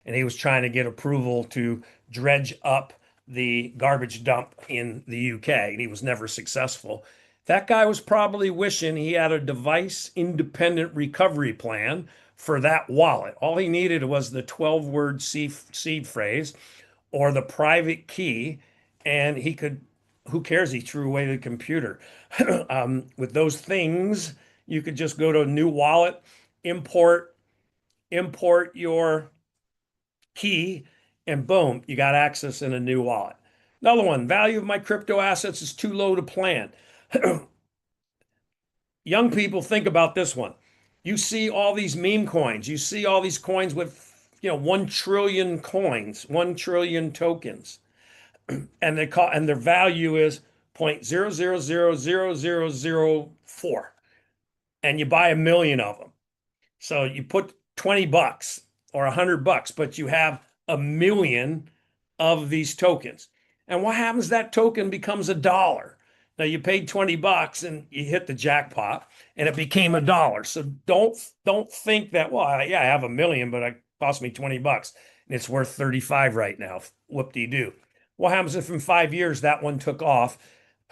and he was trying to get approval to dredge up the garbage dump in the UK, and he was never successful. That guy was probably wishing he had a device independent recovery plan for that wallet. All he needed was the 12-word seed phrase or the private key, and he could, who cares? He threw away the computer. With those things, you could just go to a new wallet, import, import your key, and boom, you got access in a new wallet. Another one, value of my crypto assets is too low to plan. Young people, think about this one. You see all these meme coins, you see all these coins with 1 trillion coins, 1 trillion tokens, and their value is 0.000004, and you buy a million of them. So you put $20 or $100, but you have a million of these tokens. And what happens? That token becomes $1. Now you paid $20 and you hit the jackpot and it became $1. So don't think that, well, yeah, I have a million, but it cost me $20 and it's worth 35 right now. Whoop-de-doo. What happens if in 5 years that one took off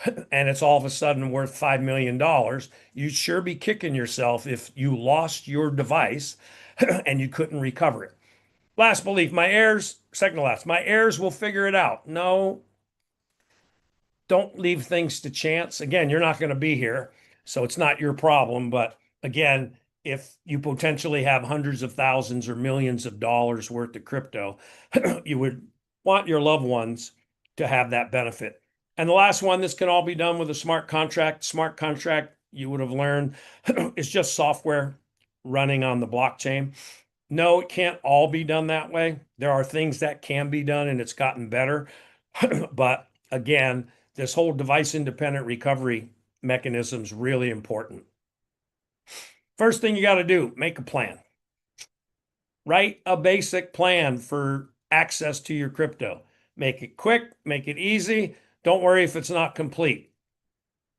and it's all of a sudden worth $5 million? You'd sure be kicking yourself if you lost your device and you couldn't recover it. Last belief, my heirs, second to last, my heirs will figure it out. No, don't leave things to chance. Again, you're not going to be here, so it's not your problem. But again, if you potentially have hundreds of thousands or millions of dollars worth of crypto, you would want your loved ones to have that benefit. And the last one, this can all be done with a smart contract. Smart contract, you would have learned, is just software running on the blockchain. No, it can't all be done that way. There are things that can be done, and it's gotten better. But again, this whole device independent recovery mechanism is really important. First thing you got to do, make a plan. Write a basic plan for access to your crypto. Make it quick, make it easy. Don't worry if it's not complete.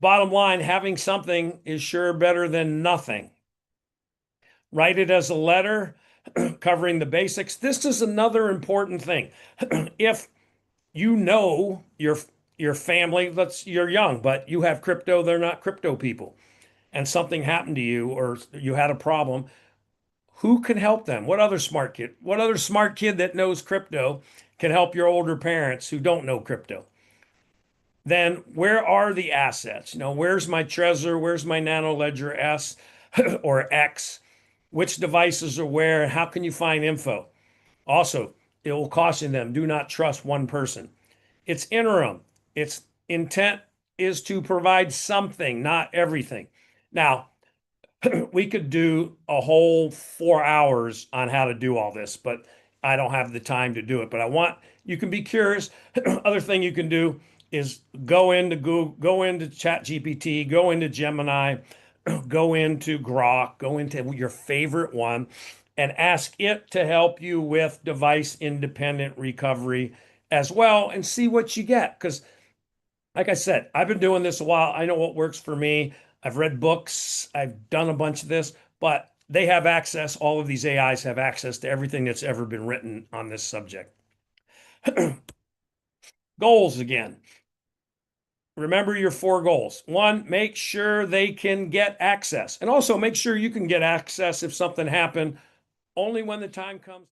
Bottom line, having something is sure better than nothing. Write it as a letter covering the basics. This is another important thing. If you know your family, you're young, but you have crypto, they're not crypto people, and something happened to you or you had a problem, who can help them? What other smart kid? What other smart kid that knows crypto can help your older parents who don't know crypto? Then where are the assets? Where's my Trezor? Where's my Nano Ledger S or X? Which devices are where? How can you find info? Also, it will caution them, do not trust one person. It's interim. Its intent is to provide something, not everything. Now, we could do a whole 4 hours on how to do all this, but I don't have the time to do it. But you can be curious. Other thing you can do is go into Google, go into ChatGPT, go into Gemini, go into Grok, go into your favorite one, and ask it to help you with device independent recovery as well and see what you get. Because, like I said, I've been doing this a while. I know what works for me. I've read books, I've done a bunch of this, but they have access, all of these AIs have access to everything that's ever been written on this subject. Goals again. Remember your 4 goals. 1, make sure they can get access. And also make sure you can get access if something happened, only when the time comes.